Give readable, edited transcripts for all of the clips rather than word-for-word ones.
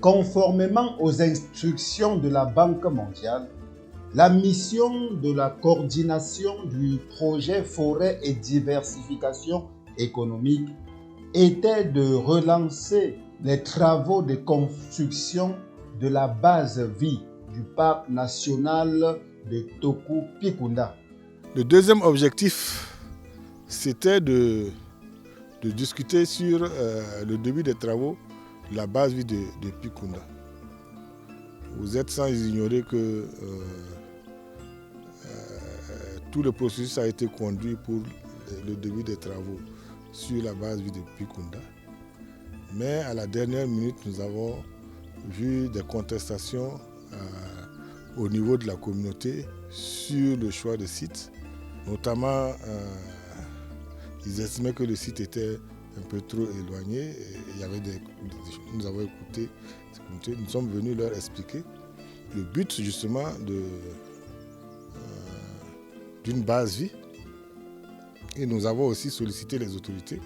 Conformément aux instructions de la Banque mondiale, la mission de la coordination du projet Forêt et diversification économique était de relancer les travaux de construction de la base vie du parc national de Toko-Pikunda. Le deuxième objectif, c'était de discuter sur le début des travaux de la base vie de Pikunda. Vous êtes sans ignorer que tout le processus a été conduit pour le début des travaux sur la base vie de Pikunda. Mais à la dernière minute, nous avons vu des contestations au niveau de la communauté sur le choix de site. Notamment, ils estimaient que le site était un peu trop éloigné. Et il y avait nous avons écouté ces communautés, nous sommes venus leur expliquer le but justement d'une base vie. Et nous avons aussi sollicité les autorités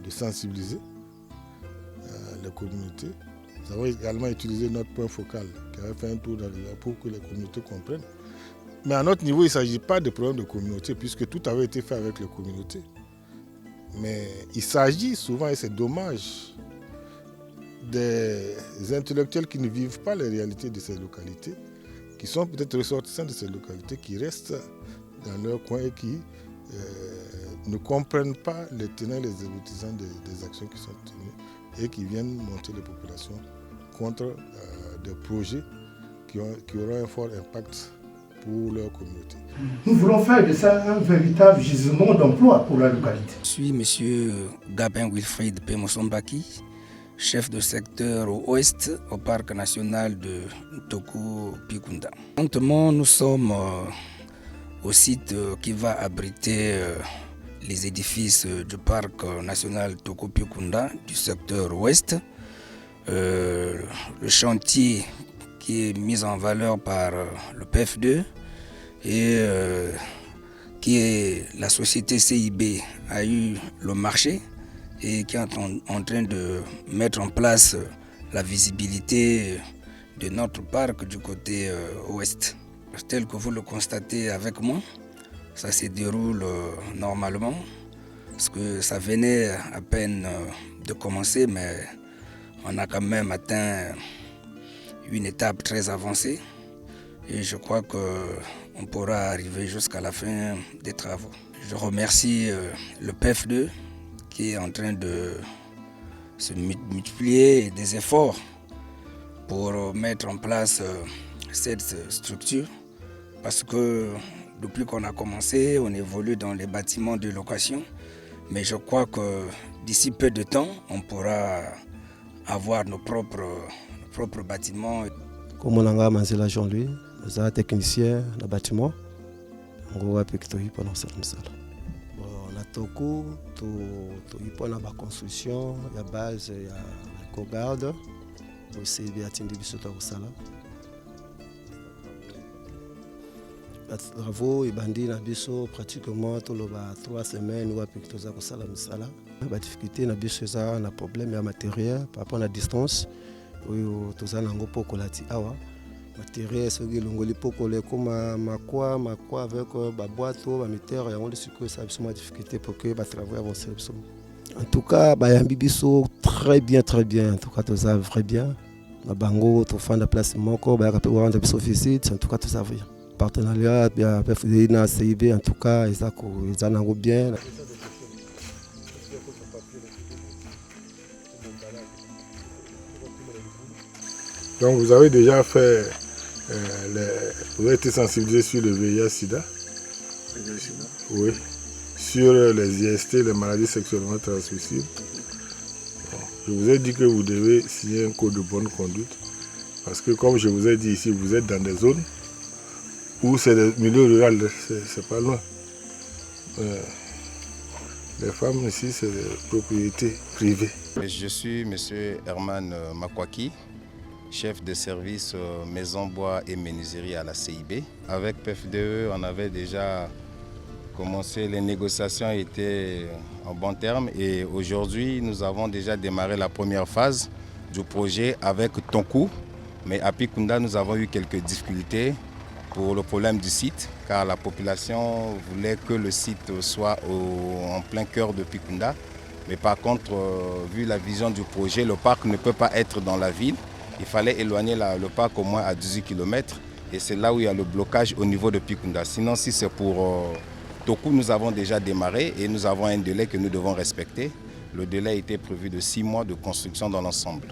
de sensibiliser les communautés. Nous avons également utilisé notre point focal qui avait fait un tour dans les pour que les communautés comprennent. Mais à notre niveau, il ne s'agit pas de problème de communauté puisque tout avait été fait avec les communautés. Mais il s'agit souvent, et c'est dommage, des intellectuels qui ne vivent pas les réalités de ces localités, qui sont peut-être ressortissants de ces localités, qui restent dans leur coin et qui ne comprennent pas les tenants et les aboutissants des actions qui sont tenues et qui viennent monter les populations contre des projets qui auront un fort impact pour leur communauté. Nous voulons faire de ça un véritable gisement d'emploi pour la localité. Je suis M. Gabin Wilfried Pemosombaki, chef de secteur au ouest au parc national de Toko-Pikunda. Maintenant, nous sommes au site qui va abriter les édifices du parc national Toko-Pikunda du secteur ouest. Le chantier qui est mis en valeur par le PF2 et qui est la société CIB a eu le marché et qui est en train de mettre en place la visibilité de notre parc du côté ouest. Tel que vous le constatez avec moi, ça se déroule normalement parce que ça venait à peine de commencer, mais on a quand même atteint une étape très avancée et je crois qu'on pourra arriver jusqu'à la fin des travaux. Je remercie le PF2 qui est en train de se multiplier des efforts pour mettre en place cette structure parce que depuis qu'on a commencé, on évolue dans les bâtiments de location, mais je crois que d'ici peu de temps, on pourra avoir nos propres bâtiments. Comme on a Manzela Jean-Louis, nous sommes techniciens de bâtiment. On va pendant ça. On a Toko, on a la construction, la base, il y a la cogarde, aussi il y a les travaux et bandits na biso pratiquement tout le 3 semaines ou après tout ça ko sala misala. La difficulté na biso ça na problème ya matériel par rapport à la distance où tout ça nango poko lati awa matériel soki longoli poko le comme makwa avec ba boîte ba meter ya on siko ça biso ma difficulté pour que ba travaux avancent biso. En tout cas ba yambi biso très bien en tout cas tout ça très bien. Na bango to fanda place moko ba ka pe rendre biso visite en tout cas tout ça bien. Partenariat bien na CIB en tout cas ils ont bien. Donc vous avez déjà fait, vous avez été sensibilisé sur le VIH-Sida. Oui. Sur les IST, les maladies sexuellement transmissibles. Bon, je vous ai dit que vous devez signer un code de bonne conduite. Parce que comme je vous ai dit ici, vous êtes dans des zones où c'est le milieu rural, c'est pas loin. Les femmes ici, c'est des propriétés privées. Je suis M. Herman Makwaki, chef de service maison bois et menuiserie à la CIB. Avec PF2E, on avait déjà commencé, les négociations étaient en bon terme et aujourd'hui, nous avons déjà démarré la première phase du projet avec Tonkou. Mais à Pikunda, nous avons eu quelques difficultés pour le problème du site, car la population voulait que le site soit en plein cœur de Pikunda. Mais par contre, vu la vision du projet, le parc ne peut pas être dans la ville. Il fallait éloigner le parc au moins à 18 km. Et c'est là où il y a le blocage au niveau de Pikunda. Sinon, si c'est pour Tonkou, nous avons déjà démarré et nous avons un délai que nous devons respecter. Le délai était prévu de 6 mois de construction dans l'ensemble.